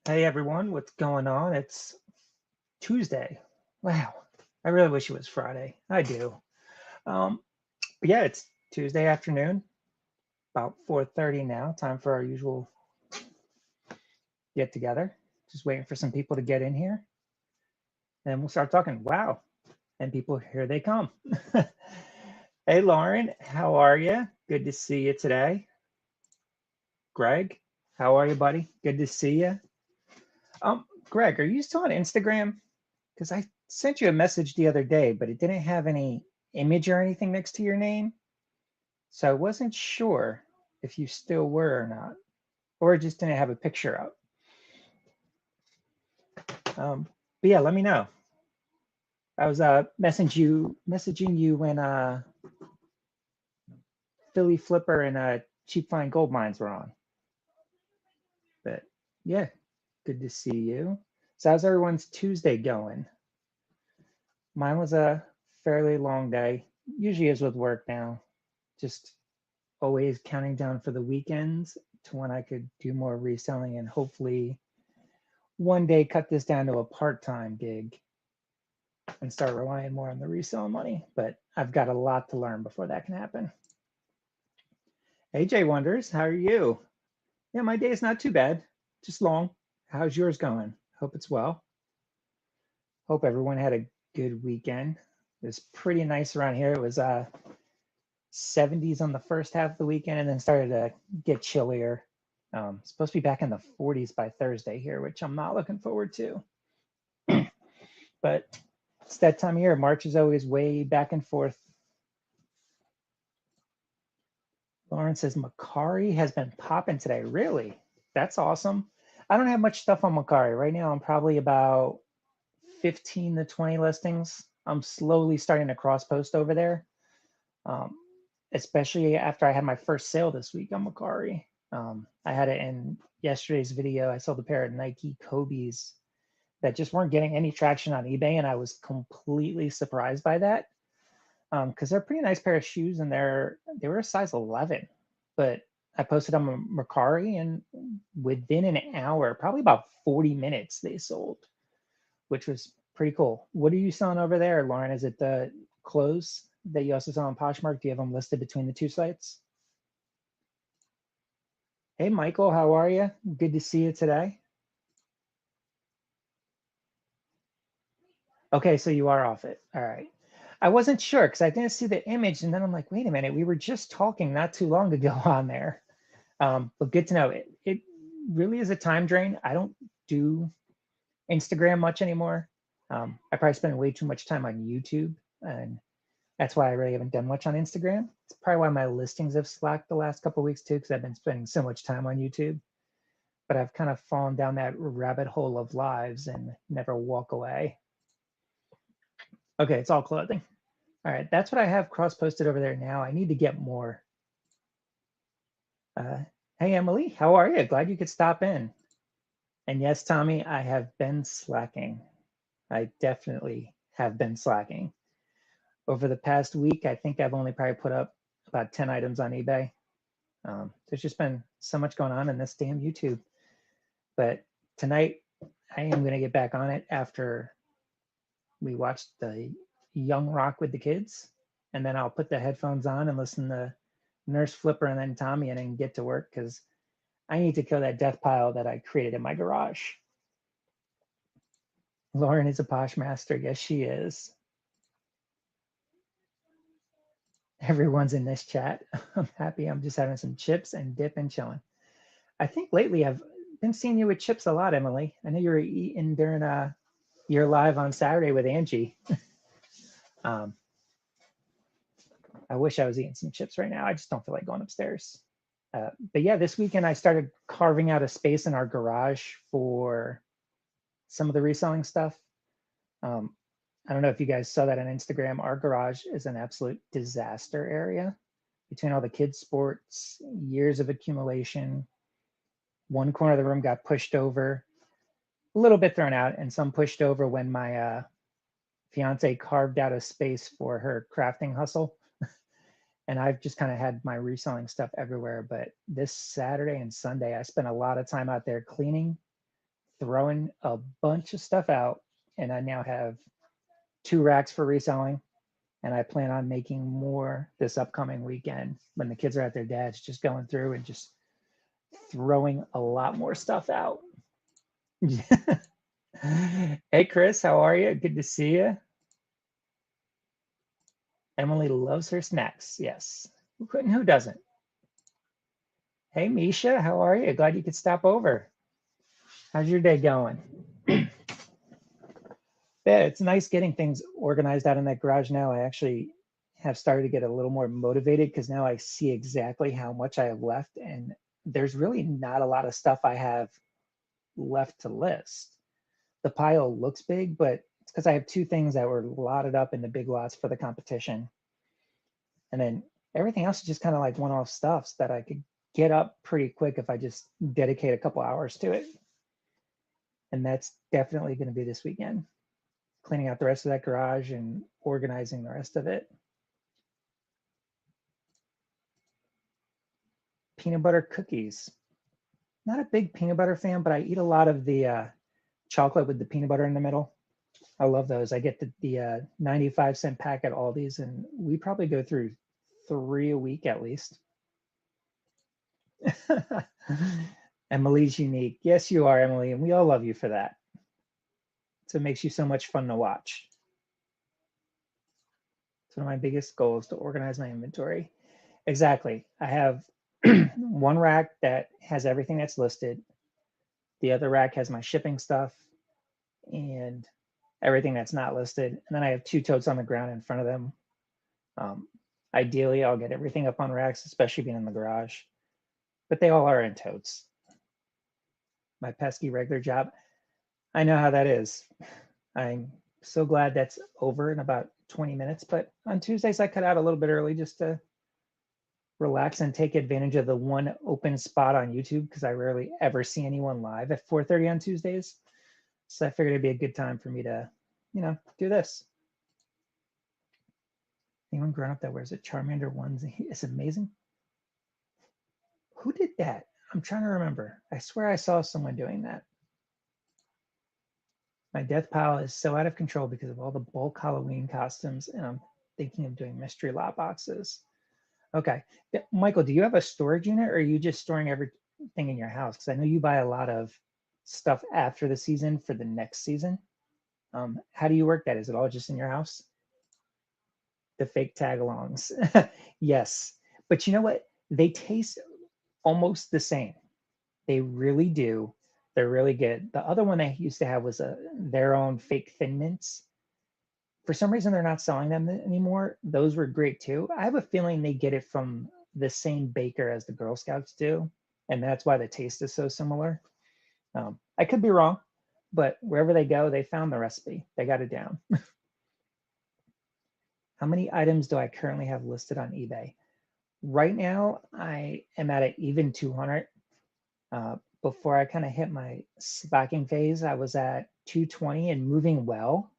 Hey everyone, what's going on? It's Tuesday. Wow, I really wish it was Friday. I do. Um, but yeah, it's Tuesday afternoon, about 4:30 now. Time for our usual get together. Just waiting for some people to get in here, and we'll start talking. Wow, and people here they come. Hey Lauren, how are you? Good to see you today. Greg, how are you, buddy? Good to see you. Greg, are you still on Instagram? Because I sent you a message the other day, but it didn't have any image or anything next to your name. So I wasn't sure if you still were or not, or it just didn't have a picture up. But yeah, let me know. I was messaging you when Philly Flipper and Cheap Fine Gold Mines were on. But yeah, good to see you. So how's everyone's Tuesday going? Mine was a fairly long day. Usually is with work now. Just always counting down for the weekends to when I could do more reselling and hopefully one day cut this down to a part-time gig and start relying more on the resale money. But I've got a lot to learn before that can happen. AJ wonders, how are you? Yeah, my day's not too bad, just long. How's yours going? Hope it's well. Hope everyone had a good weekend. It was pretty nice around here. It was 70s on the first half of the weekend and then started to get chillier. Supposed to be back in the 40s by Thursday here, which I'm not looking forward to. But it's that time of year. March is always way back and forth. Lauren says Macari has been popping today. Really? That's awesome. I don't have much stuff on Macari. Right now, I'm probably about 15 to 20 listings. I'm slowly starting to cross post over there, um, especially after I had my first sale this week on Macari. I had it in yesterday's video. I sold a pair of Nike Kobe's that just weren't getting any traction on eBay, and I was completely surprised by that because they're a pretty nice pair of shoes, and they were a size 11. But I posted on Mercari, and within an hour, probably about 40 minutes, they sold, which was pretty cool. What are you selling over there, Lauren? Is it the clothes that you also sell on Poshmark? Do you have them listed between the two sites? Hey, Michael, how are you? Good to see you today. Okay, so you are off it. All right. I wasn't sure because I didn't see the image, and then I'm like, wait a minute, we were just talking not too long ago on there. But good to know. It really is a time drain. I don't do Instagram much anymore. I probably spend way too much time on YouTube, and that's why I really haven't done much on Instagram. It's probably why my listings have slacked the last couple of weeks too, because I've been spending so much time on YouTube. But I've kind of fallen down that rabbit hole of lives and never walk away. Okay, it's all clothing. All right, that's what I have cross posted over there now. I need to get more. Uh, hey, Emily, how are you? Glad you could stop in. And yes, Tommy, I have been slacking. I definitely have been slacking. Over the past week, I think I've only probably put up about 10 items on eBay. There's just been so much going on in this damn YouTube. But tonight, I am going to get back on it after we watch the Young Rock with the kids. And then I'll put the headphones on and listen to Nurse Flipper and then Tommy and then get to work because I need to kill that death pile that I created in my garage. Lauren is a posh master. Yes, she is. Everyone's in this chat. I'm happy. I'm just having some chips and dip and chilling. I think lately I've been seeing you with chips a lot, Emily. I know you were eating during your live on Saturday with Angie. um, I wish I was eating some chips right now. I just don't feel like going upstairs. But yeah, this weekend I started carving out a space in our garage for some of the reselling stuff. Um, I don't know if you guys saw that on Instagram. Our garage is an absolute disaster area between all the kids' sports, years of accumulation. One corner of the room got pushed over, a little bit thrown out, and some pushed over when my fiance carved out a space for her crafting hustle. And I've just kind of had my reselling stuff everywhere. But this Saturday and Sunday, I spent a lot of time out there cleaning, throwing a bunch of stuff out, and I now have 2 racks for reselling. And I plan on making more this upcoming weekend when the kids are at their dad's, just going through and just throwing a lot more stuff out. Hey, Chris, how are you? Good to see you. Emily loves her snacks. Yes. Who couldn't? Who doesn't? Hey, Misha, how are you? Glad you could stop over. How's your day going? Yeah, it's nice getting things organized out in that garage now. I actually have started to get a little more motivated because now I see exactly how much I have left, and there's really not a lot of stuff I have left to list. The pile looks big, but it's because I have 2 things that were lotted up in the big lots for the competition. And then everything else is just kind of like one-off stuffs that I could get up pretty quick if I just dedicate a couple hours to it. And that's definitely going to be this weekend, cleaning out the rest of that garage and organizing the rest of it. Peanut butter cookies. Not a big peanut butter fan, but I eat a lot of the chocolate with the peanut butter in the middle. I love those. I get the 95-cent pack at Aldi's, and we probably go through 3 a week at least. Emily's unique. Yes, you are, Emily, and we all love you for that. So it makes you so much fun to watch. It's one of my biggest goals to organize my inventory. Exactly. I have one rack that has everything that's listed. The other rack has my shipping stuff and everything that's not listed. And then I have 2 totes on the ground in front of them. Ideally, I'll get everything up on racks, especially being in the garage, but they all are in totes. My pesky regular job. I know how that is. I'm so glad that's over in about 20 minutes, but on Tuesdays, I cut out a little bit early just to relax and take advantage of the one open spot on YouTube because I rarely ever see anyone live at 4:30 on Tuesdays. So I figured it'd be a good time for me to, do this. Anyone grown up that wears a Charmander onesie? It's amazing. Who did that? I'm trying to remember. I swear I saw someone doing that. My death pile is so out of control because of all the bulk Halloween costumes, and I'm thinking of doing mystery lot boxes. Okay. Michael, do you have a storage unit or are you just storing everything in your house? Because I know you buy a lot of stuff after the season for the next season. How do you work that? Is it all just in your house? The fake tag-alongs. Yes. But you know what? They taste almost the same. They really do. They're really good. The other one I used to have was their own fake Thin Mints. For some reason, they're not selling them anymore. Those were great too. I have a feeling they get it from the same baker as the Girl Scouts do, and that's why the taste is so similar. I could be wrong, but wherever they go, they found the recipe. They got it down. How many items do I currently have listed on eBay? Right now, I am at an even 200. Before I kind of hit my slacking phase, I was at 220 and moving well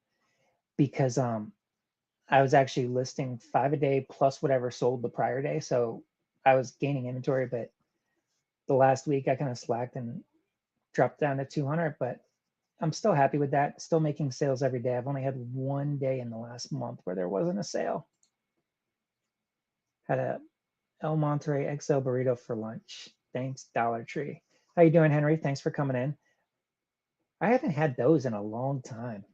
because I was actually listing 5 a day plus whatever sold the prior day. So I was gaining inventory, but the last week I kind of slacked and dropped down to 200, but I'm still happy with that. Still making sales every day. I've only had one day in the last month where there wasn't a sale. Had a El Monterey XL burrito for lunch. Thanks, Dollar Tree. How you doing, Henry? Thanks for coming in. I haven't had those in a long time.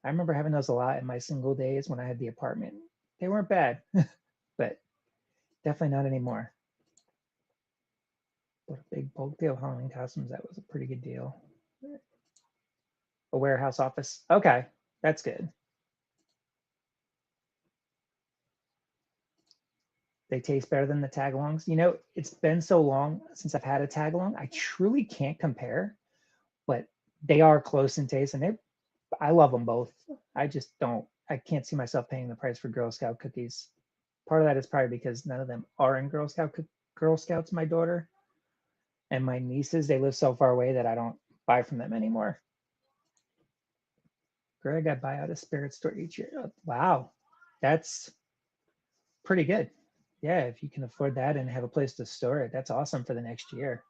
I remember having those a lot in my single days when I had the apartment. They weren't bad, but definitely not anymore. But a big bulk deal Halloween costumes, that was a pretty good deal. A warehouse office. Okay, that's good. They taste better than the tagalongs. It's been so long since I've had a tagalong. I truly can't compare, but they are close in taste, and I love them both. I just don't. I can't see myself paying the price for Girl Scout cookies. Part of that is probably because none of them are in Girl Scouts. My daughter and my nieces, they live so far away that I don't buy from them anymore. Greg, I buy out a spirit store each year. Oh, wow, that's pretty good. Yeah, if you can afford that and have a place to store it, that's awesome for the next year.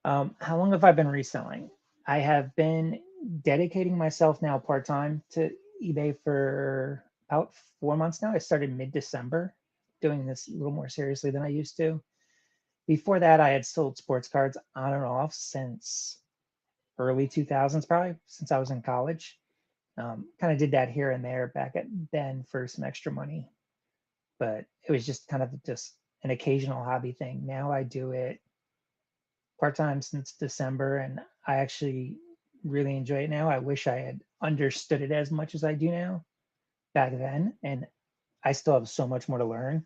How long have I been reselling? I have been dedicating myself now part-time to eBay for about 4 months now. I started mid-December doing this a little more seriously than I used to. Before that, I had sold sports cards on and off since early 2000s, probably since I was in college. Kind of did that here and there back at then for some extra money, but it was just kind of just an occasional hobby thing. Now I do it part-time since December, and I actually really enjoy it now. I wish I had understood it as much as I do now back then, and I still have so much more to learn.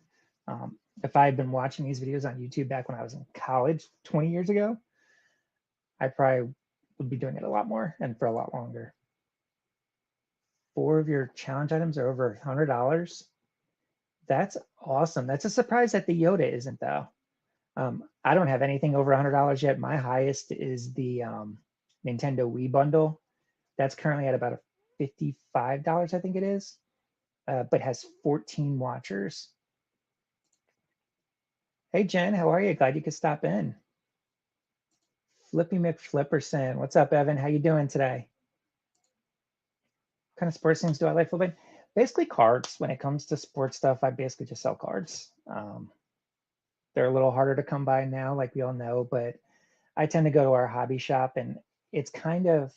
If I had been watching these videos on YouTube back when I was in college 20 years ago, I probably would be doing it a lot more and for a lot longer. 4 of your challenge items are over $100. That's awesome. That's a surprise that the Yoda isn't, though. I don't have anything over $100 yet. My highest is the Nintendo Wii bundle. That's currently at about $55, I think it is, but has 14 watchers. Hey, Jen, how are you? Glad you could stop in. Flippy McFlipperson. What's up, Evan? How you doing today? What kind of sports things do I like flipping? Basically cards. When it comes to sports stuff, I basically just sell cards. They're a little harder to come by now, like we all know, but I tend to go to our hobby shop, and it's kind of,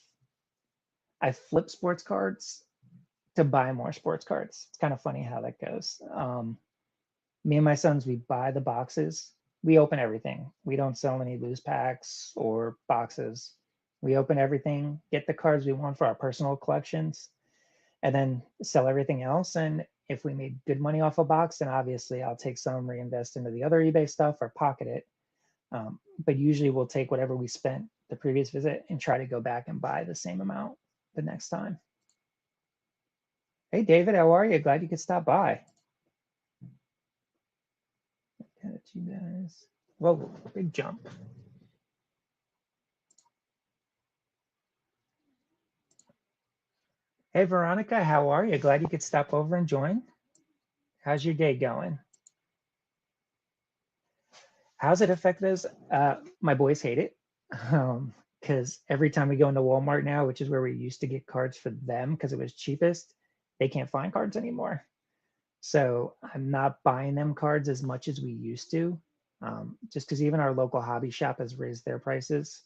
I flip sports cards to buy more sports cards. It's kind of funny how that goes. Me and my sons, we buy the boxes. We open everything. We don't sell any loose packs or boxes. We open everything, get the cards we want for our personal collections, and then sell everything else. And if we made good money off a box, then obviously I'll take some, reinvest into the other eBay stuff or pocket it. But usually we'll take whatever we spent the previous visit and try to go back and buy the same amount the next time. Hey, David, how are you? Glad you could stop by. Got you guys. Whoa, big jump. Hey, Veronica, how are you? Glad you could stop over and join. How's your day going? How's it affected us? My boys hate it because every time we go into Walmart now, which is where we used to get cards for them because it was cheapest, they can't find cards anymore. So I'm not buying them cards as much as we used to, just because even our local hobby shop has raised their prices.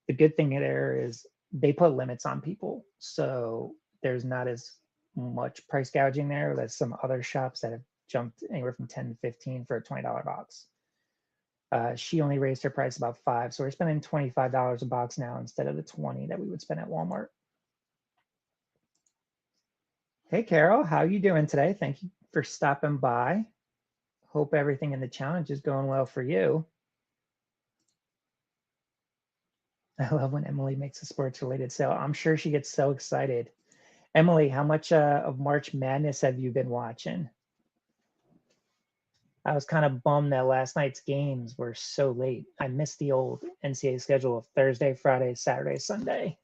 The good thing there is they put limits on people, so there's not as much price gouging there as some other shops that have jumped anywhere from 10 to 15 for a $20 box. She only raised her price about 5, so we're spending $25 a box now instead of the 20 that we would spend at Walmart. Hey, Carol, how you doing today? Thank you for stopping by. Hope everything in the challenge is going well for you. I love when Emily makes a sports related sale. I'm sure she gets so excited. Emily, how much of March Madness have you been watching? I was kind of bummed that last night's games were so late. I missed the old NCAA schedule of Thursday, Friday, Saturday, Sunday.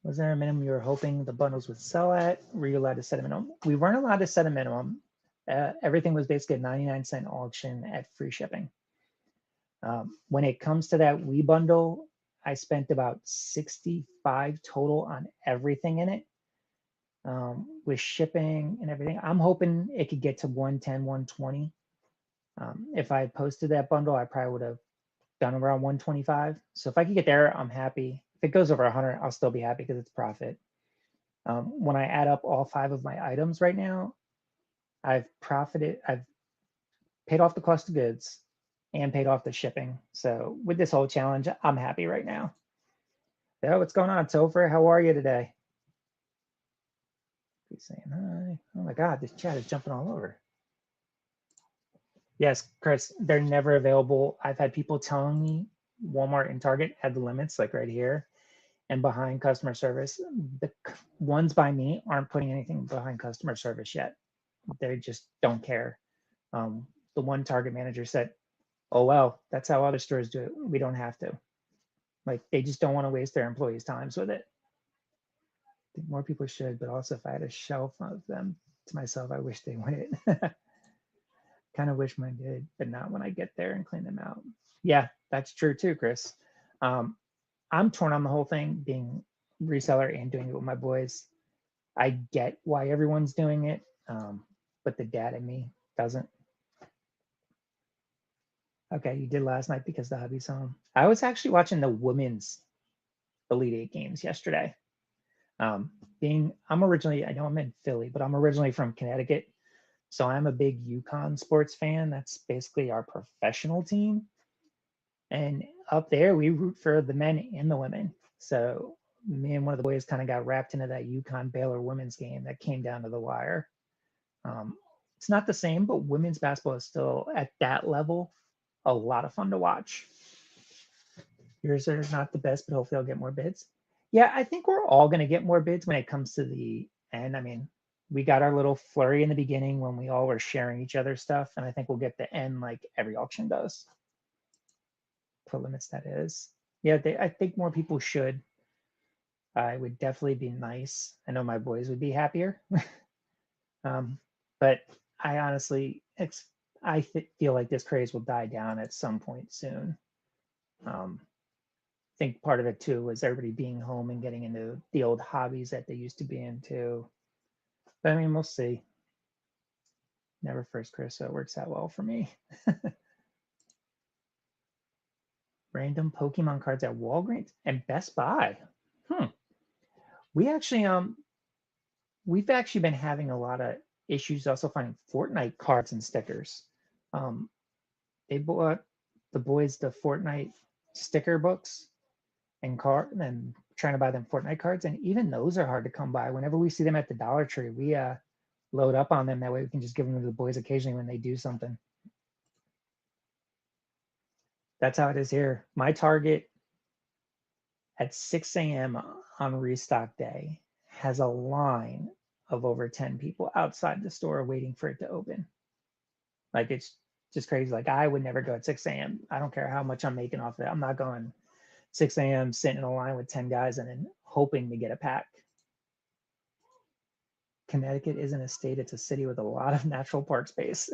Was there a minimum you were hoping the bundles would sell at? Were you allowed to set a minimum? We weren't allowed to set a minimum. Everything was basically a 99-cent auction at free shipping. When it comes to that Wii bundle, I spent about 65 total on everything in it, with shipping and everything. I'm hoping it could get to 110, 120. If I had posted that bundle, I probably would have done around 125. So if I could get there, I'm happy. If it goes over 100, I'll still be happy because it's profit. When I add up all 5 of my items right now, I've paid off the cost of goods and paid off the shipping. So with this whole challenge, I'm happy right now. So what's going on, Topher? How are you today? He's saying hi. Oh my God, this chat is jumping all over. Yes, Chris, they're never available. I've had people telling me Walmart and Target had the limits, like right here, and behind customer service. The ones by me aren't putting anything behind customer service yet. They just don't care. The one Target manager said, "Oh well, that's how other stores do it. We don't have to." Like they just don't want to waste their employees' times with it. I think more people should, but also if I had a shelf of them to myself, I wish they wouldn't. Kind of wish mine did, but not when I get there and clean them out. Yeah, that's true too, Chris. Um, I'm torn on the whole thing, being reseller and doing it with my boys. I get why everyone's doing it, but the dad in me doesn't. Okay, you did last night because the hubby's home. I was actually watching the women's Elite Eight games yesterday. I'm originally, I know I'm in Philly, but I'm originally from Connecticut. So I'm a big UConn sports fan. That's basically our professional team. And up there, we root for the men and the women. So me and one of the boys kind of got wrapped into that UConn Baylor women's game that came down to the wire. Um, it's not the same, but women's basketball is still at that level a lot of fun to watch. Yours are not the best, but hopefully I'll get more bids. Yeah, I think we're all going to get more bids when it comes to the end. I mean, we got our little flurry in the beginning when we all were sharing each other's stuff, and I think we'll get the end like every auction does. Put limits, that is. Yeah, I think more people should. It would definitely be nice. I know my boys would be happier. But I honestly, feel like this craze will die down at some point soon. I think part of it too was everybody being home and getting into the old hobbies that they used to be into. But I mean, we'll see. Never first, Chris, so it works out well for me. Random Pokemon cards at Walgreens and Best Buy. Hmm. We actually we've actually been having a lot of issues also finding Fortnite cards and stickers. Um, they bought the boys the Fortnite sticker books and trying to buy them Fortnite cards, and even those are hard to come by. Whenever we see them at the Dollar Tree, we load up on them. That way we can just give them to the boys occasionally when they do something. That's how it is here. My Target at 6 a.m. on restock day has a line of over 10 people outside the store waiting for it to open. Like it's just crazy. Like I would never go at 6 a.m. I don't care how much I'm making off of it. I'm not going 6 a.m. sitting in a line with 10 guys and then hoping to get a pack. Connecticut isn't a state, it's a city with a lot of natural park space.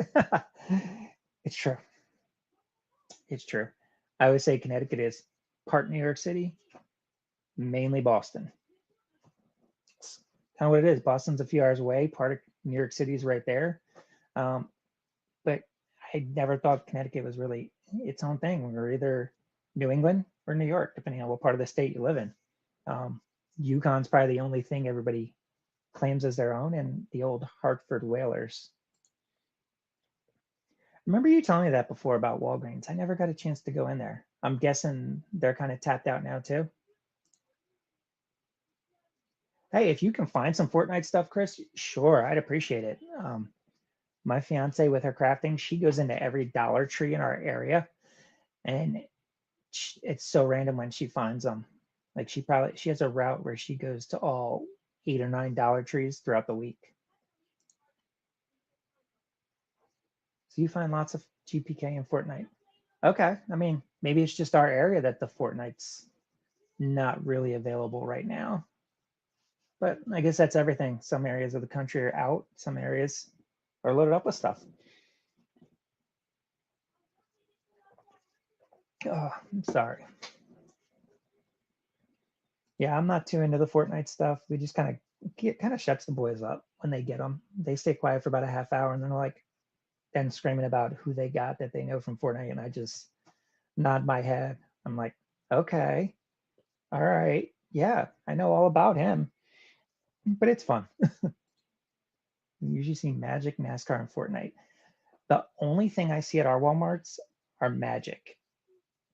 It's true. It's true. I would say Connecticut is part New York City, mainly Boston. It's kind of what it is. Boston's a few hours away, part of New York City is right there. Um, but I never thought Connecticut was really its own thing. We were either New England or New York, depending on what part of the state you live in. UConn's probably the only thing everybody claims as their own, and the old Hartford Whalers. Remember you telling me that before about Walgreens? I never got a chance to go in there. I'm guessing they're kind of tapped out now too. Hey, if you can find some Fortnite stuff, Chris, sure, I'd appreciate it. My fiance with her crafting, she goes into every Dollar Tree in our area, and it's so random when she finds them. Like she has a route where she goes to all 8 or 9 Dollar Trees throughout the week. So you find lots of GPK and Fortnite. Okay, I mean maybe it's just our area that the Fortnite's not really available right now. But I guess that's everything. Some areas of the country are out. Some areas are loaded up with stuff. Oh, I'm sorry. Yeah, I'm not too into the Fortnite stuff. We just kind of shuts the boys up when they get them. They stay quiet for about a half hour and then like then screaming about who they got that they know from Fortnite, and I just nod my head. I'm like, okay, all right, yeah, I know all about him, but it's fun. You usually see Magic, NASCAR, and Fortnite. The only thing I see at our Walmarts are Magic.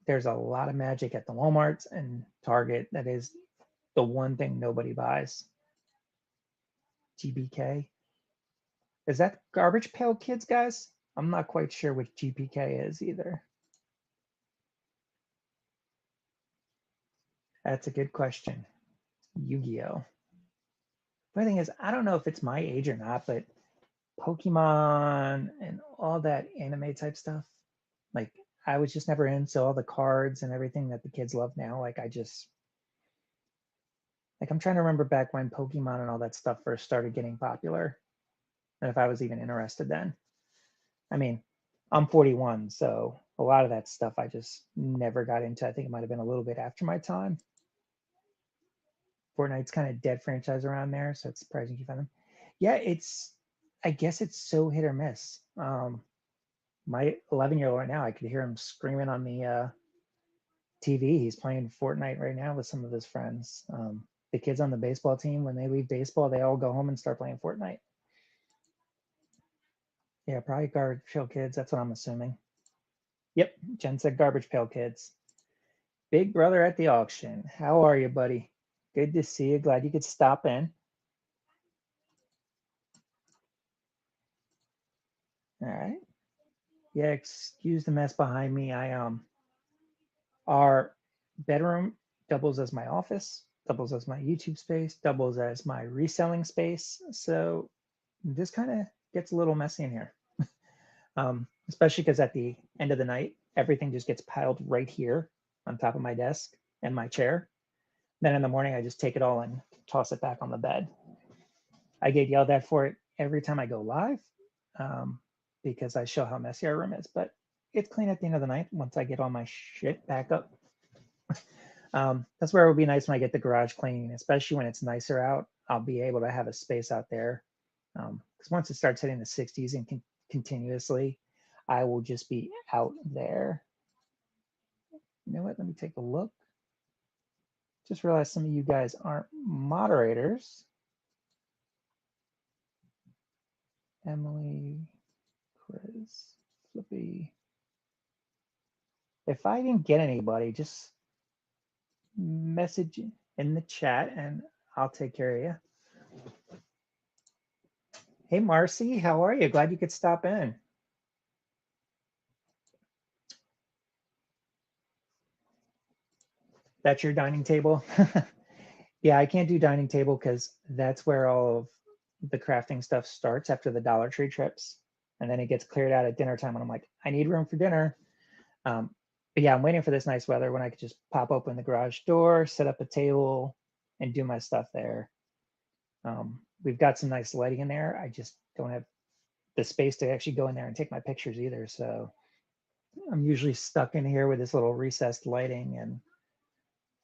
There's a lot of Magic at the Walmarts and Target. That is the one thing nobody buys. GBK. Is that Garbage Pail Kids, guys? I'm not quite sure what GPK is either. That's a good question. Yu-Gi-Oh. The thing is, I don't know if it's my age or not, but Pokemon and all that anime type stuff, like I was just never into all the cards and everything that the kids love now. Like I'm trying to remember back when Pokemon and all that stuff first started getting popular, and if I was even interested then. I mean, I'm 41, so a lot of that stuff I just never got into. I think it might have been a little bit after my time. Fortnite's kind of dead franchise around there, so it's surprising you find them. Yeah, I guess it's so hit or miss. My 11-year-old right now, I could hear him screaming on the TV. He's playing Fortnite right now with some of his friends. The kids on the baseball team, when they leave baseball, they all go home and start playing Fortnite. Yeah, probably garbage pail kids. That's what I'm assuming. Yep, Jen said garbage pail kids. Big brother at the auction. How are you, buddy? Good to see you. Glad you could stop in. All right. Yeah, excuse the mess behind me. Our bedroom doubles as my office, doubles as my YouTube space, doubles as my reselling space. So this kind of gets a little messy in here, especially because at the end of the night, everything just gets piled right here on top of my desk and my chair. Then in the morning, I just take it all and toss it back on the bed. I get yelled at for it every time I go live um, because I show how messy our room is. But it's clean at the end of the night once I get all my shit back up. That's where it would be nice when I get the garage clean, especially when it's nicer out. I'll be able to have a space out there. Because once it starts hitting the 60s and continuously, I will just be out there. You know what? Let me take a look. Just realized some of you guys aren't moderators. Emily, Chris, Flippy. If I didn't get anybody, just message in the chat and I'll take care of you. Hey, Marcy, how are you? Glad you could stop in. That's your dining table? Yeah, I can't do dining table because that's where all of the crafting stuff starts after the Dollar Tree trips. And then it gets cleared out at dinner time. And I'm like, I need room for dinner. But yeah, I'm waiting for this nice weather when I could just pop open the garage door, set up a table, and do my stuff there. We've got some nice lighting in there. I just don't have the space to actually go in there and take my pictures either. So I'm usually stuck in here with this little recessed lighting and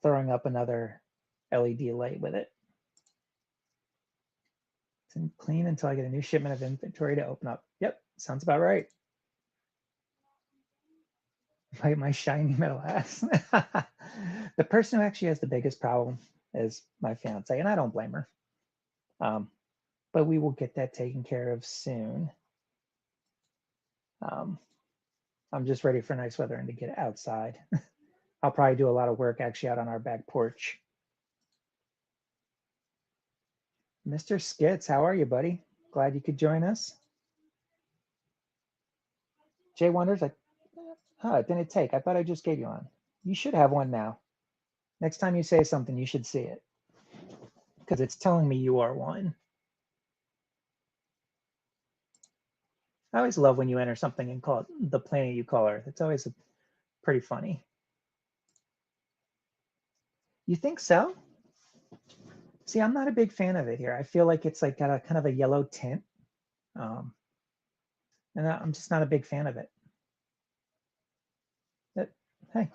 throwing up another LED light with it. It's clean until I get a new shipment of inventory to open up. Yep, sounds about right. My shiny metal ass. The person who actually has the biggest problem is my fiance, and I don't blame her. But we will get that taken care of soon. I'm just ready for nice weather and to get outside. I'll probably do a lot of work actually out on our back porch. Mr. Skits, how are you, buddy? Glad you could join us. Jay wonders, like, oh, it didn't take. I thought I just gave you one. You should have one now. Next time you say something, you should see it because it's telling me you are one. I always love when you enter something and call it the planet you call Earth. It's always pretty funny. You think so? See, I'm not a big fan of it here. I feel like it's like got a kind of a yellow tint. And I'm just not a big fan of it. But, hey.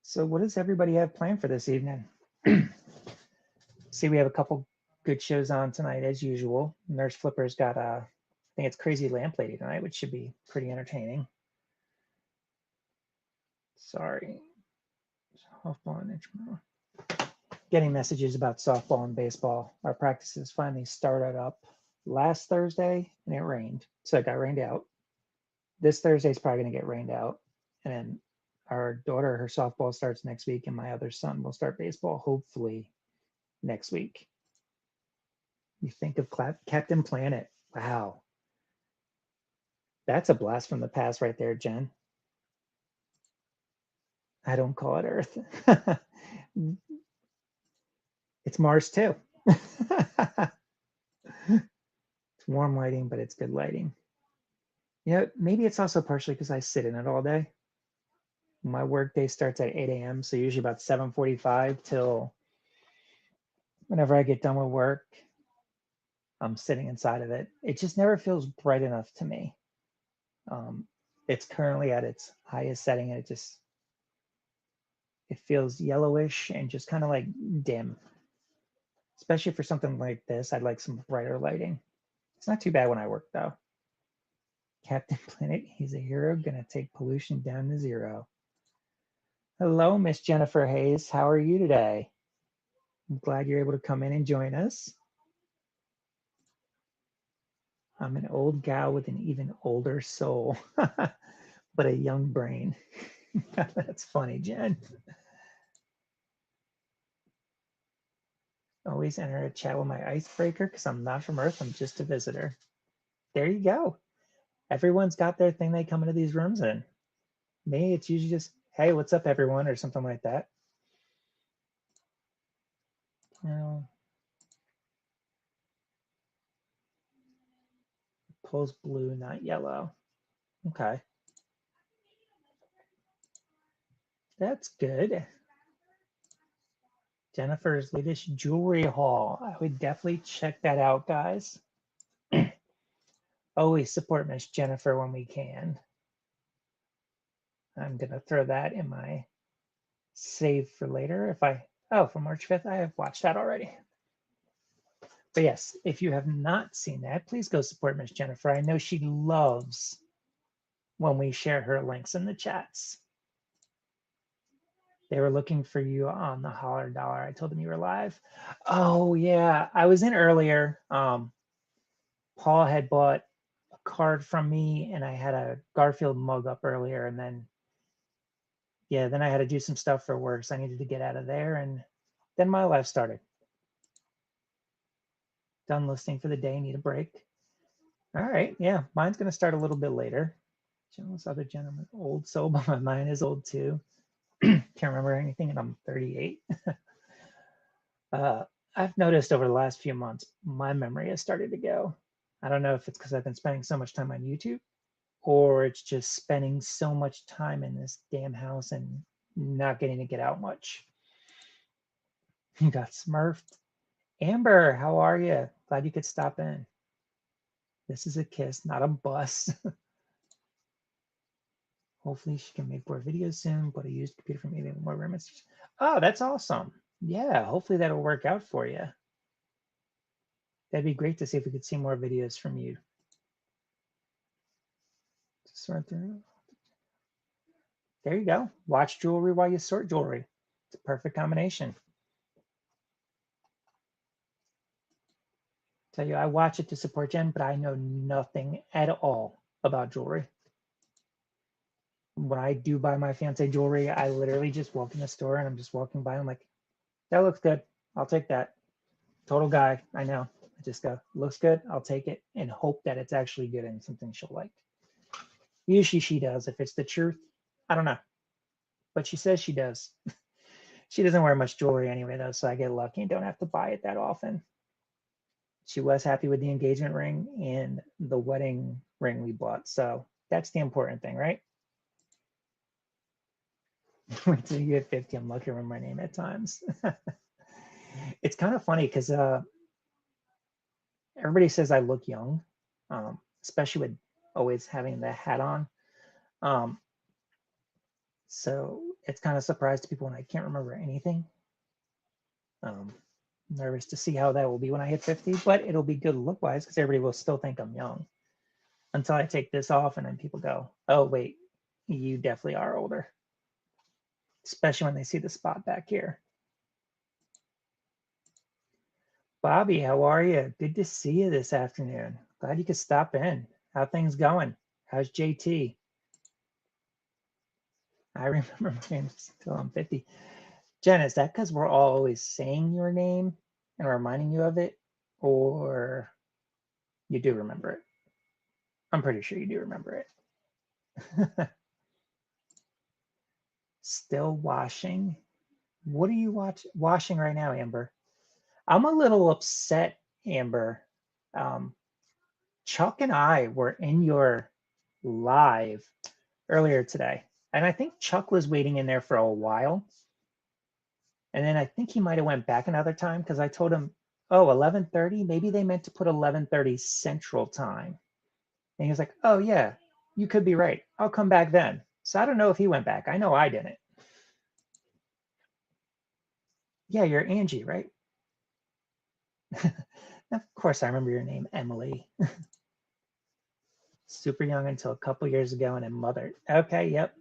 So what does everybody have planned for this evening? See, we have a couple good shows on tonight as usual. Nurse Flipper's got I think it's Crazy Lamp Lady tonight, which should be pretty entertaining. Sorry. Softball and intramural. Getting messages about softball and baseball. Our practices finally started up last Thursday and it rained. So it got rained out. This Thursday is probably going to get rained out. And then our daughter, her softball starts next week, and my other son will start baseball hopefully next week. You think of Captain Planet. Wow. That's a blast from the past right there, Jen. I don't call it Earth. It's Mars too. It's warm lighting, but it's good lighting. You know, maybe it's also partially because I sit in it all day. My work day starts at 8 a.m., so usually about 7:45 till whenever I get done with work. sitting inside of it. It just never feels bright enough to me. Um, it's currently at its highest setting, and it feels yellowish and just kind of like dim. Especially for something like this, I'd like some brighter lighting. It's not too bad when I work though. Captain Planet, he's a hero, gonna take pollution down to zero. Hello, Miss Jennifer Hayes. How are you today? I'm glad you're able to come in and join us. I'm an old gal with an even older soul, but a young brain. That's funny, Jen. Always enter a chat with my icebreaker because I'm not from Earth. I'm just a visitor. There you go. Everyone's got their thing they come into these rooms in. Me, it's usually just, hey, what's up, everyone, or something like that. Pulls blue, not yellow. Okay. That's good. Jennifer's latest jewelry haul. I would definitely check that out, guys. Always support Miss Jennifer when we can. I'm going to throw that in my save for later. For March 5th, I have watched that already. But yes, if you have not seen that, please go support Miss Jennifer. I know she loves when we share her links in the chats. They were looking for you on the Holler Dollar. I told them you were live. Oh yeah, I was in earlier. Paul had bought a card from me, and I had a Garfield mug up earlier, and then I had to do some stuff for work, so I needed to get out of there, and then my life started. Done listening for the day. Need a break. All right, yeah, mine's gonna start a little bit later. Jealous other gentleman, old soul, but my mind is old too. Can't remember anything, and I'm 38. I've noticed over the last few months, my memory has started to go. I don't know if it's because I've been spending so much time on YouTube, or it's just spending so much time in this damn house and not getting to get out much. You got smurfed. Amber, how are you? Glad you could stop in. This is a kiss, not a bus. Hopefully she can make more videos soon, but I used computer for maybe more remits. Oh, that's awesome. Yeah, hopefully that'll work out for you. That'd be great to see if we could see more videos from you. Sort through. There you go. Watch jewelry while you sort jewelry. It's a perfect combination. Tell you, I watch it to support Jen, but I know nothing at all about jewelry. When I do buy my fiance jewelry, I literally just walk in the store and I'm just walking by. I'm like, that looks good. I'll take that. Total guy. I know. I just go, looks good. I'll take it and hope that it's actually good and something she'll like. Usually she does. If it's the truth, I don't know. But she says she does. She doesn't wear much jewelry anyway, though, so I get lucky and don't have to buy it that often. She was happy with the engagement ring and the wedding ring we bought. So that's the important thing, right? Wait till you get 50. I'm lucky to remember my name at times. It's kind of funny because everybody says I look young, especially with always having the hat on. So it's kind of surprised to people when I can't remember anything. Nervous to see how that will be when I hit 50, but it'll be good look wise because everybody will still think I'm young until I take this off and then people go, oh, wait, you definitely are older, especially when they see the spot back here. Bobby, how are you? Good to see you this afternoon. Glad you could stop in. How things going? How's JT? I remember my name until I'm 50. Jen, is that because we're all always saying your name and reminding you of it? Or you do remember it? I'm pretty sure you do remember it. Still washing? What are you washing right now, Amber? I'm a little upset, Amber. Chuck and I were in your live earlier today, and I think Chuck was waiting in there for a while. And then I think he might have went back another time because I told him oh, 11:30? Maybe they meant to put 11:30 Central Time. And he was like, oh, yeah, you could be right. I'll come back then. So I don't know if he went back. I know I didn't. Yeah, you're Angie, right? Of course, I remember your name, Emily. Super young until a couple years ago and then mother. Okay, yep.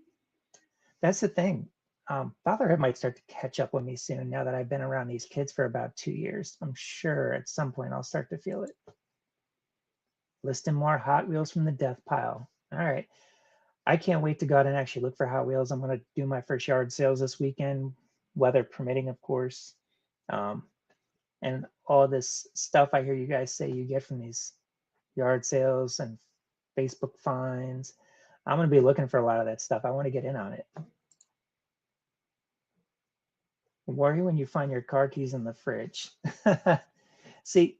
That's the thing. Fatherhood might start to catch up with me soon now that I've been around these kids for about 2 years. I'm sure at some point I'll start to feel it. Listing more Hot Wheels from the death pile. All right. I can't wait to go out and actually look for Hot Wheels. I'm going to do my first yard sales this weekend, weather permitting, of course. Um, and all this stuff I hear you guys say you get from these yard sales and Facebook finds. I'm going to be looking for a lot of that stuff. I want to get in on it. Worry when you find your car keys in the fridge. See,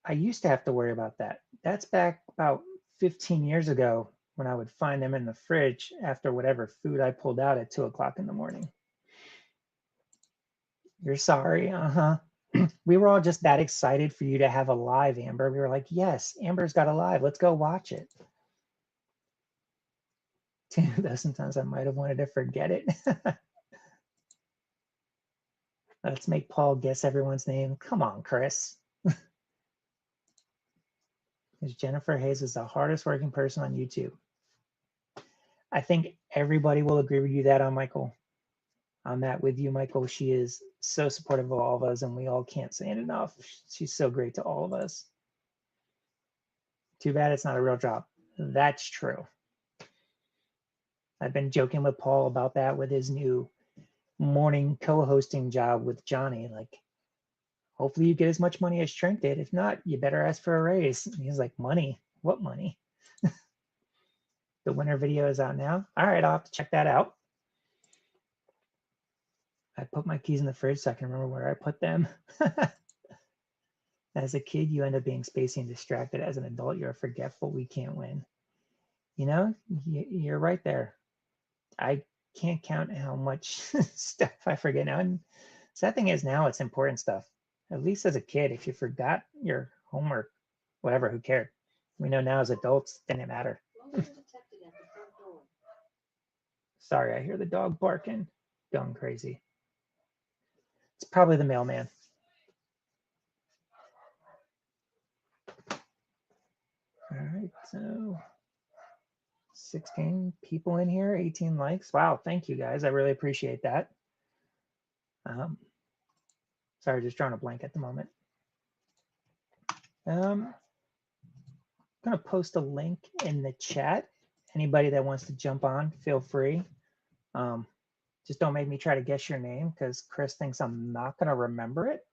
I used to have to worry about that. That's back about 15 years ago when I would find them in the fridge after whatever food I pulled out at 2 o'clock in the morning. You're sorry. Uh-huh. We were all just that excited for you to have a live, Amber. We were like, yes, Amber's got a live. Let's go watch it. 2,000 times I might have wanted to forget it. Let's make Paul guess everyone's name. Come on, Chris. Because Jennifer Hayes is the hardest working person on YouTube. I think everybody will agree with you that on Michael. On that with you, Michael. She is so supportive of all of us, and we all can't say it enough. She's so great to all of us. Too bad it's not a real job. That's true. I've been joking with Paul about that with his new morning co-hosting job with Johnny. Like, hopefully you get as much money as Trent did. If not, you better ask for a raise. And he's like, money? What money? The winter video is out now. All right, I'll have to check that out. I put my keys in the fridge so I can remember where I put them. As a kid, you end up being spacey and distracted. As an adult, you're forgetful. We can't win. You know, you're right there. I can't count how much stuff I forget now. And sad thing is now it's important stuff. At least as a kid, if you forgot your homework, whatever, who cared? We know now as adults, didn't matter. Sorry, I hear the dog barking. Going crazy. It's probably the mailman. All right, so 16 people in here, 18 likes. Wow, thank you guys. I really appreciate that. Sorry, just drawing a blank at the moment. I'm going to post a link in the chat. Anybody that wants to jump on, feel free. Just don't make me try to guess your name because Chris thinks I'm not going to remember it.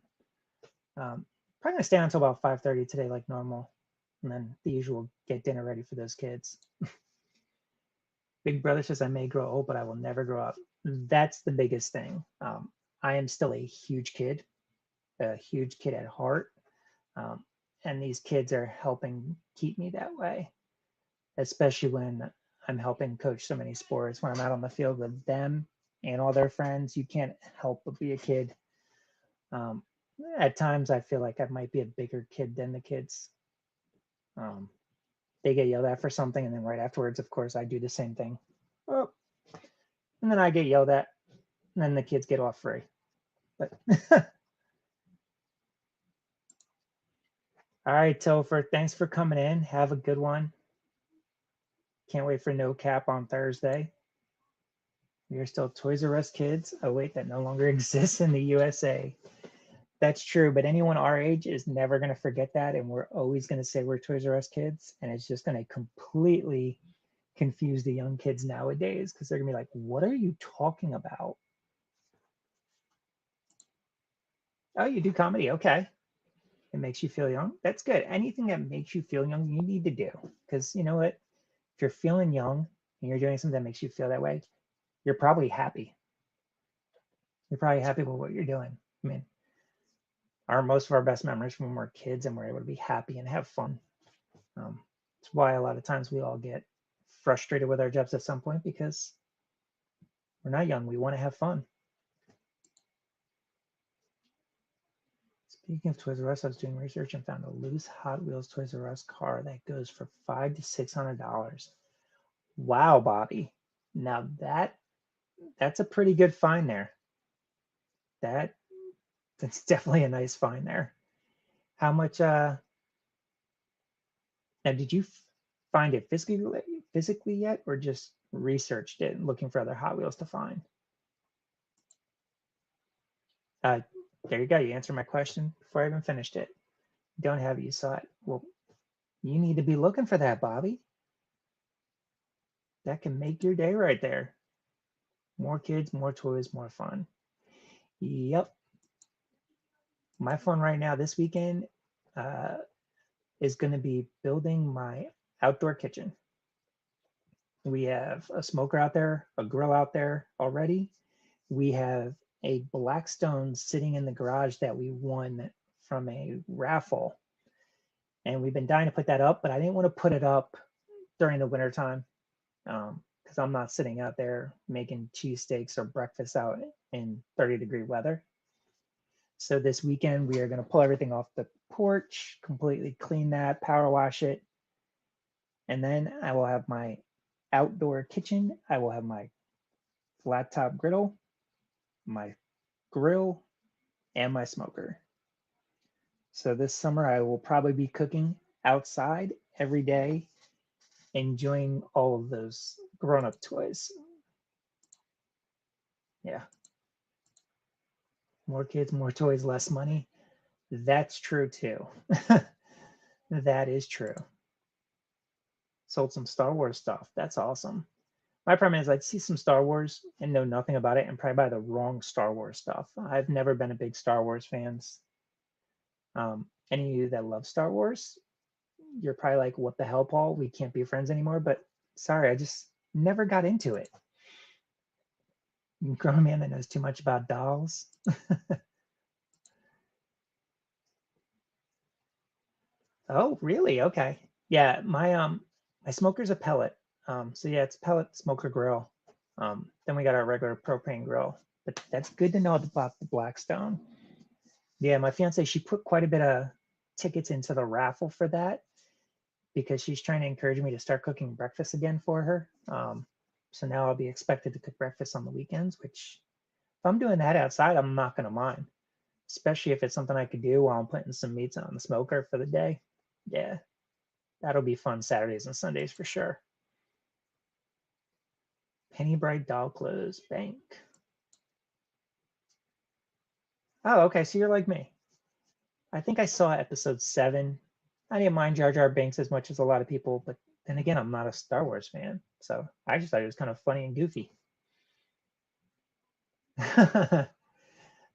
Probably going to stay on until about 5:30 today like normal. And then the usual get dinner ready for those kids. Big brother says I may grow old, but I will never grow up. That's the biggest thing. I am still a huge kid at heart. And these kids are helping keep me that way, especially when I'm helping coach so many sports. When I'm out on the field with them and all their friends, you can't help but be a kid. At times, I feel like I might be a bigger kid than the kids. They get yelled at for something, and then right afterwards, of course, I do the same thing. Oh, and then I get yelled at, and then the kids get off free. But all right, Topher, thanks for coming in. Have a good one. Can't wait for No Cap on Thursday. We are still Toys R Us kids. Oh, wait, that no longer exists in the USA. That's true, but anyone our age is never going to forget that. And we're always going to say we're Toys R Us kids. And it's just going to completely confuse the young kids nowadays because they're going to be like, what are you talking about? Oh, you do comedy. Okay. It makes you feel young. That's good. Anything that makes you feel young, you need to do. Because you know what? If you're feeling young and you're doing something that makes you feel that way, you're probably happy. You're probably happy with what you're doing. I mean, most of our best memories from when we're kids and we're able to be happy and have fun. That's why a lot of times we all get frustrated with our jobs at some point because we're not young. We want to have fun. Speaking of Toys R Us, I was doing research and found a loose Hot Wheels Toys R Us car that goes for $500 to $600. Wow, Bobby. Now that's a pretty good find there. That that's definitely a nice find there. How much now did you find it physically yet or just researched it and looking for other Hot Wheels to find? Uh there you go. You answered my question before I even finished it. Don't have it, you saw it. Well, you need to be looking for that, Bobby. That can make your day right there. More kids, more toys, more fun. Yep. My fun right now this weekend uh, is going to be building my outdoor kitchen. We have a smoker out there, a grill out there already. We have a Blackstone sitting in the garage that we won from a raffle. And we've been dying to put that up, but I didn't want to put it up during the wintertime because I'm not sitting out there making cheesesteaks or breakfast out in 30-degree weather. So this weekend we are going to pull everything off the porch, completely clean that, power wash it, and then I will have my outdoor kitchen. I will have my flat top griddle, my grill, and my smoker. So this summer I will probably be cooking outside every day, enjoying all of those grown-up toys. Yeah. More kids, more toys, less money. That's true too. That is true. Sold some Star Wars stuff. That's awesome. My problem is I'd see some Star Wars and know nothing about it and probably buy the wrong Star Wars stuff. I've never been a big Star Wars fans. Any of you that love Star Wars, you're probably like, what the hell, Paul? We can't be friends anymore. But sorry, I just never got into it. Grown man that knows too much about dolls. Oh, really? Okay. Yeah, my smoker's a pellet. So yeah, it's pellet smoker grill. Then we got our regular propane grill. But that's good to know about the Blackstone. Yeah, my fiance, she put quite a bit of tickets into the raffle for that because she's trying to encourage me to start cooking breakfast again for her. So now I'll be expected to cook breakfast on the weekends, which if I'm doing that outside, I'm not going to mind, especially if it's something I could do while I'm putting some meats on the smoker for the day. Yeah, that'll be fun Saturdays and Sundays for sure. Penny Bright doll clothes bank. Oh, okay. So you're like me. I think I saw episode 7. I didn't mind Jar Jar Binks as much as a lot of people, but then again, I'm not a Star Wars fan, so I just thought it was kind of funny and goofy.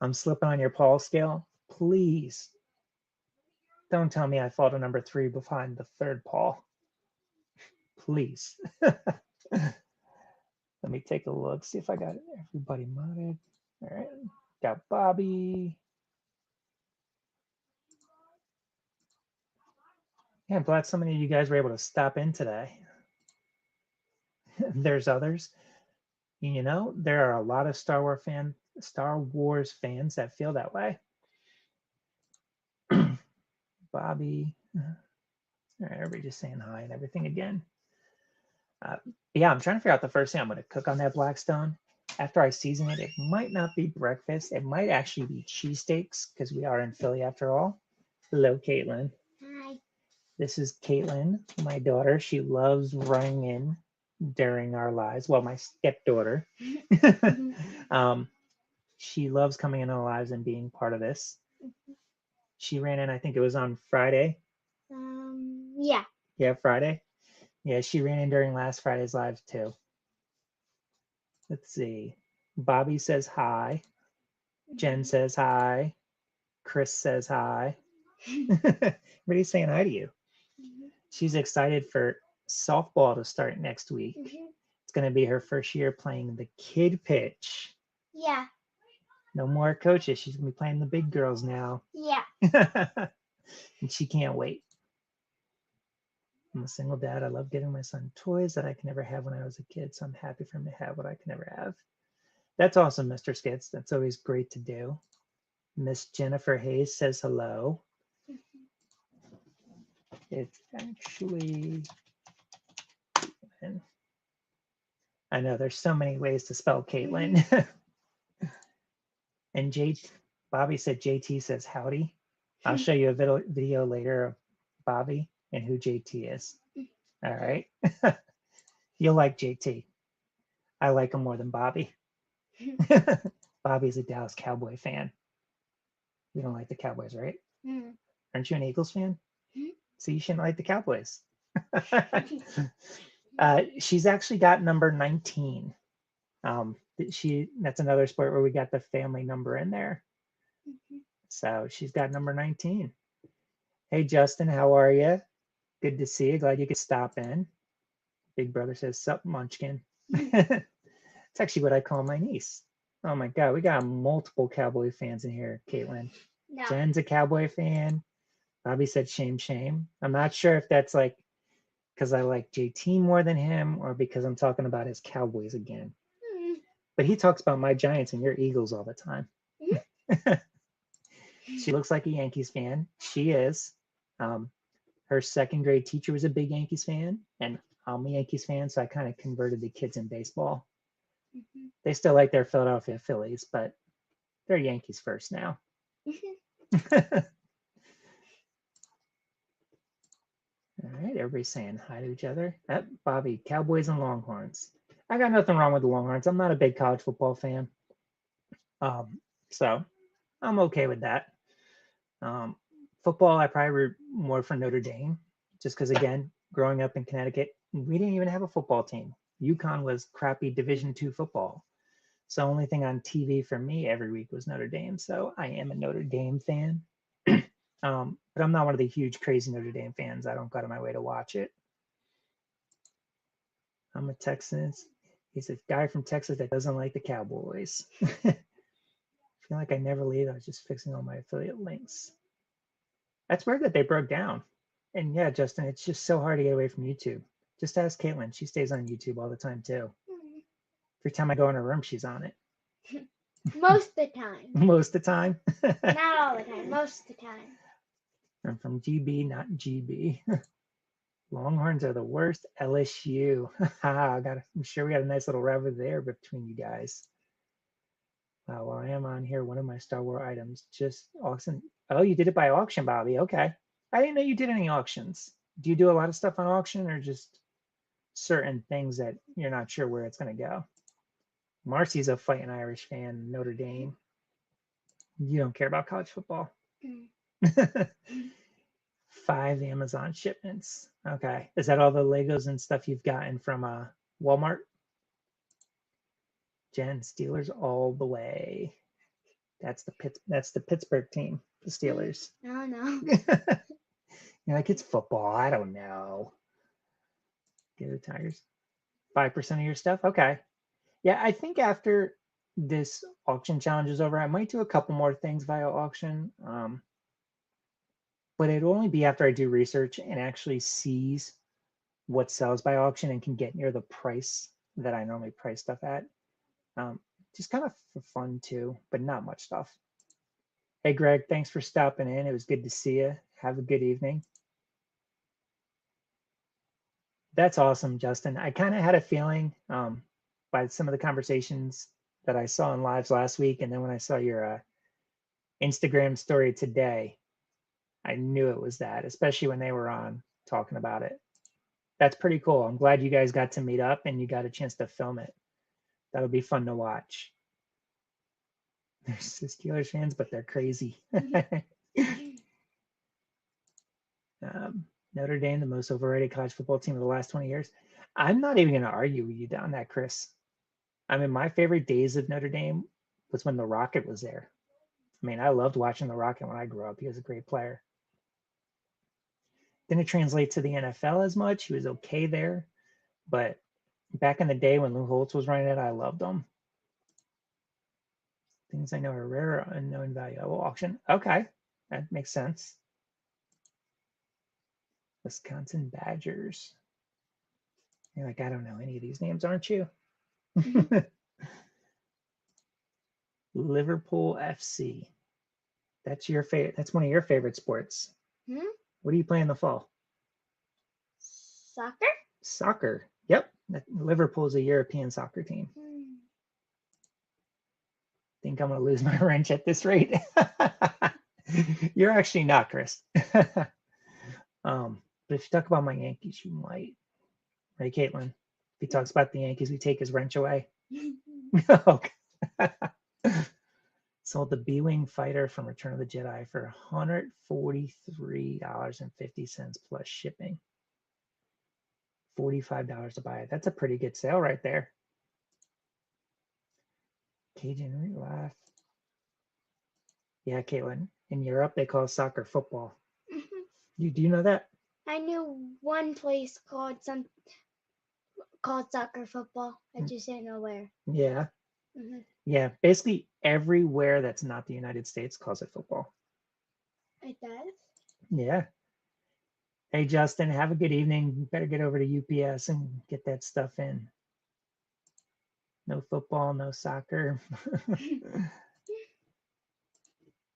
I'm slipping on your Paul scale. Please don't tell me I fall to number 3 behind the third Paul. Please. Let me take a look, see if I got everybody modded. All right, got Bobby. Yeah, I'm glad so many of you guys were able to stop in today. There's others. You know, there are a lot of Star Wars fans that feel that way. Bobby. All right, everybody just saying hi and everything again. Yeah, I'm trying to figure out the first thing I'm going to cook on that Blackstone. After I season it, it might not be breakfast. It might actually be cheesesteaks because we are in Philly after all. Hello, Caitlin. Hi. This is Caitlin, my daughter. She loves running in during our lives. Well, my stepdaughter. She loves coming in our lives and being part of this. She ran in, I think it was on Friday. Yeah. Yeah, Friday. Yeah, she ran in during last Friday's live too. Let's see. Bobby says hi. Jen says hi. Chris says hi. Everybody's saying hi to you. She's excited for softball to start next week. It's going to be her first year playing the kid pitch. Yeah. No more coaches. She's going to be playing the big girls now. Yeah. And she can't wait. I'm a single dad. I love giving my son toys that I can never have when I was a kid. So I'm happy for him to have what I can never have. That's awesome, Mr. Skits. That's always great to do. Miss Jennifer Hayes says hello. It's actually, and I know there's so many ways to spell Caitlin. And Bobby said JT says howdy. I'll show you a video later of Bobby and who JT is. All right. You'll like JT. I like him more than Bobby. Bobby's a Dallas Cowboy fan. You don't like the Cowboys, right? Aren't you an Eagles fan? So you shouldn't like the Cowboys. She's actually got number 19. That's another sport where we got the family number in there. So she's got number 19. Hey Justin, how are you? Good to see you. Glad you could stop in. Big brother says, sup, Munchkin. It's actually what I call my niece. Oh my God, we got multiple Cowboy fans in here, Caitlin. No. Jen's a Cowboy fan. Bobby said, shame, shame. I'm not sure if that's like because I like JT more than him or because I'm talking about his Cowboys again. But he talks about my Giants and your Eagles all the time. She looks like a Yankees fan. She is. Her second grade teacher was a big Yankees fan, and I'm a Yankees fan, so I kind of converted the kids in baseball. They still like their Philadelphia Phillies, but they're Yankees first now. All right, everybody's saying hi to each other. Bobby, Cowboys and Longhorns. I got nothing wrong with the Longhorns. I'm not a big college football fan. So I'm okay with that. Football, I probably root more for Notre Dame, just because, again, growing up in Connecticut, we didn't even have a football team. UConn was crappy Division II football. So only thing on TV for me every week was Notre Dame. So I am a Notre Dame fan. But I'm not one of the huge, crazy Notre Dame fans. I don't go out of my way to watch it. I'm a Texan. He's a guy from Texas that doesn't like the Cowboys. I feel like I never leave. I was just fixing all my affiliate links. That's weird that they broke down. And yeah, Justin, it's just so hard to get away from YouTube. Just ask Caitlin. She stays on YouTube all the time too. Every time I go in her room, she's on it. Most of the time. Most of the time. Not all the time. Most of the time. I'm from GB, not GB. Longhorns are the worst. LSU. I'm sure we got a nice little rivalry there between you guys. While I am on here, one of my Star Wars items just auction. Oh, you did it by auction, Bobby. Okay. I didn't know you did any auctions. Do you do a lot of stuff on auction or just certain things that you're not sure where it's going to go? Marcy's a fighting Irish fan, Notre Dame. You don't care about college football. 5 Amazon shipments. Okay. Is that all the Legos and stuff you've gotten from Walmart? Jen, Steelers all the way. That's the Pittsburgh team, the Steelers. No. You're like, it's football. I don't know. Get the Tigers. 5% of your stuff? Okay. Yeah, I think after this auction challenge is over, I might do a couple more things via auction. But it'll only be after I do research and actually sees what sells by auction and can get near the price that I normally price stuff at. Just kind of for fun too, but not much stuff. Hey, Greg, thanks for stopping in. It was good to see you. Have a good evening. That's awesome, Justin. I kind of had a feeling by some of the conversations that I saw in lives last week, and then when I saw your Instagram story today, I knew it was that, especially when they were on talking about it. That's pretty cool. I'm glad you guys got to meet up and you got a chance to film it. That'll be fun to watch. They're Steelers fans, but they're crazy. Notre Dame, the most overrated college football team of the last 20 years. I'm not even going to argue with you on that, Chris. I mean, my favorite days of Notre Dame was when the Rocket was there. I mean, I loved watching the Rocket when I grew up. He was a great player. Didn't translate to the NFL as much. He was okay there. But back in the day when Lou Holtz was running it, I loved him. Things I know are rare, unknown value. Oh, auction. Okay, that makes sense. Wisconsin Badgers. You're like, I don't know any of these names, aren't you? Liverpool FC. That's your favorite. That's one of your favorite sports. Hmm? What do you play in the fall? Soccer? Soccer. Yep. Liverpool's a European soccer team. Hmm. Think I'm gonna lose my wrench at this rate. You're actually not, Chris. But if you talk about my Yankees, you might. Right, Caitlin? If he talks about the Yankees, we take his wrench away. Okay. Sold the B-Wing fighter from Return of the Jedi for $143.50 plus shipping. $45 to buy it. That's a pretty good sale right there. Cajun Laugh. Yeah, Caitlin. In Europe, they call soccer football. Do you know that? I knew one place called soccer football. I just didn't know where. Yeah. Hmm. Yeah. Basically, everywhere that's not the United States calls it football. It does. Yeah. Hey, Justin, have a good evening. You better get over to UPS and get that stuff in. No football, no soccer.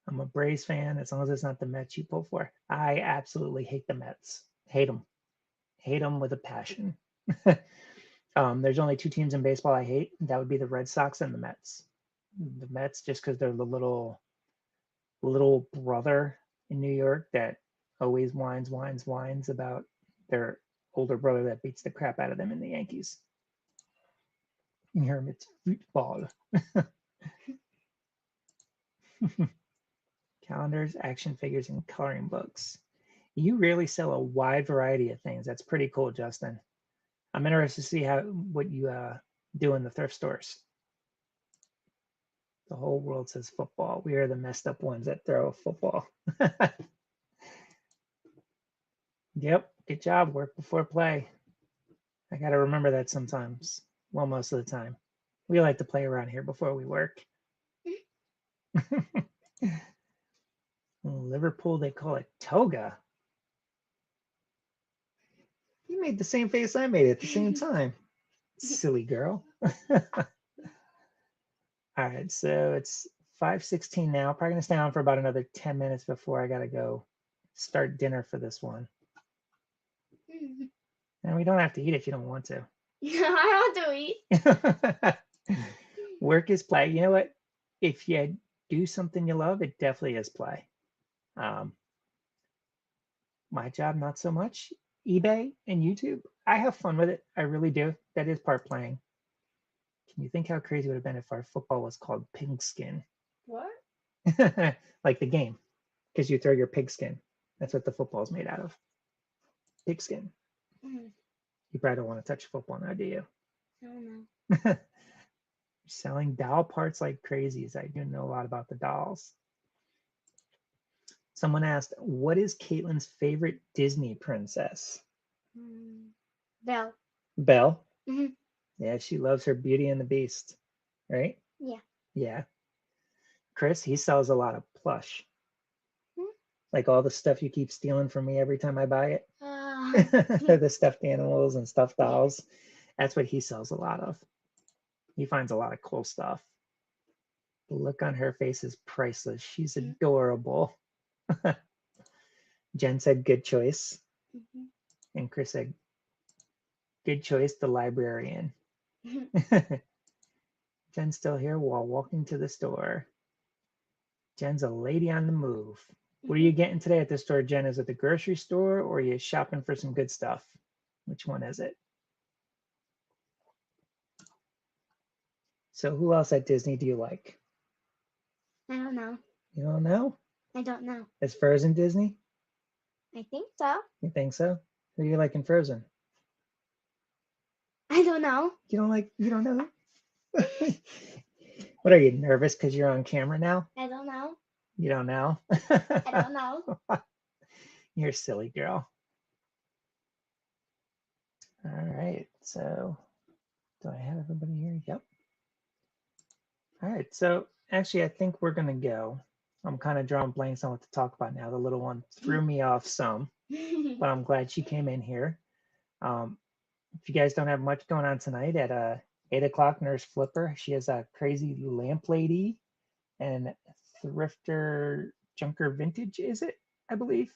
I'm a Braves fan as long as it's not the Mets you pull for. I absolutely hate the Mets. Hate them. Hate them with a passion. There's only two teams in baseball I hate. That would be the Red Sox and the Mets. The Mets, just because they're the little brother in New York that always whines about their older brother that beats the crap out of them in the Yankees. You hear him, it's football. Calendars, action figures, and coloring books. You really sell a wide variety of things. That's pretty cool, Justin. I'm interested to see what you do in the thrift stores. The whole world says football. We are the messed up ones that throw football. Yep, good job. Work before play. I got to remember that sometimes. Well, most of the time. We like to play around here before we work. Liverpool, they call it toga. You made the same face I made at the same time. Silly girl. All right, so it's 5:16 now. Probably gonna stay on for about another 10 minutes before I gotta go start dinner for this one. And we don't have to eat if you don't want to. I want to eat. Work is play. You know what? If you do something you love, it definitely is play. Um, my job, not so much. eBay and YouTube, I have fun with it. I really do. That is part playing. Can you think how crazy it would have been if our football was called Pigskin? What? Like the game, because you throw your pigskin. That's what the football is made out of. Pigskin. Mm, You probably don't want to touch football now, do you? I don't know. Selling doll parts like crazies. I do know a lot about the dolls. Someone asked, what is Caitlin's favorite Disney princess? Bell. Belle. Hmm. Yeah, she loves her Beauty and the Beast, right? Yeah. Yeah. Chris, he sells a lot of plush. Hmm? Like all the stuff you keep stealing from me every time I buy it. Uh, The stuffed animals and stuffed yeah. dolls. That's what he sells a lot of. He finds a lot of cool stuff. The look on her face is priceless. She's adorable. Jen said, good choice. Mm-hmm. And Chris said, good choice, the librarian. Jen's still here while walking to the store. Jen's a lady on the move. What are you getting today at the store, Jen? Is it the grocery store or are you shopping for some good stuff? Which one is it? So who else at Disney do you like? I don't know. You don't know? I don't know. Is Frozen Disney? I think so. You think so? Who do you like in Frozen? I don't know. You don't know? What are you, nervous because you're on camera now? I don't know. You don't know? I don't know. You're a silly girl. All right, so do I have everybody here? Yep. All right, so actually, I think we're gonna go. I'm kind of drawing blanks on what to talk about now. The little one threw me off some, but I'm glad she came in here. If you guys don't have much going on tonight, at 8 o'clock, Nurse Flipper, she has a crazy lamp lady and thrifter Junker Vintage, is it? I believe.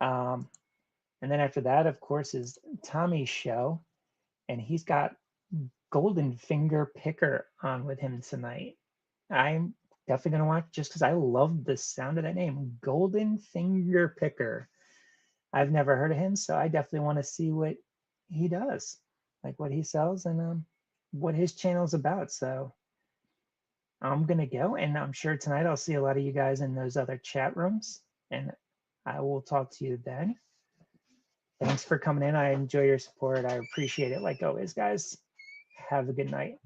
Um, and then after that, of course, is Tommy's show, and he's got Golden Finger Picker on with him tonight. I'm definitely gonna watch just because I love the sound of that name, Golden Finger Picker. I've never heard of him, so I definitely want to see what he does, like what he sells and what his channel's about. So I'm gonna go, and I'm sure tonight I'll see a lot of you guys in those other chat rooms, and I will talk to you then. Thanks for coming in. I enjoy your support. I appreciate it like always, guys. Have a good night.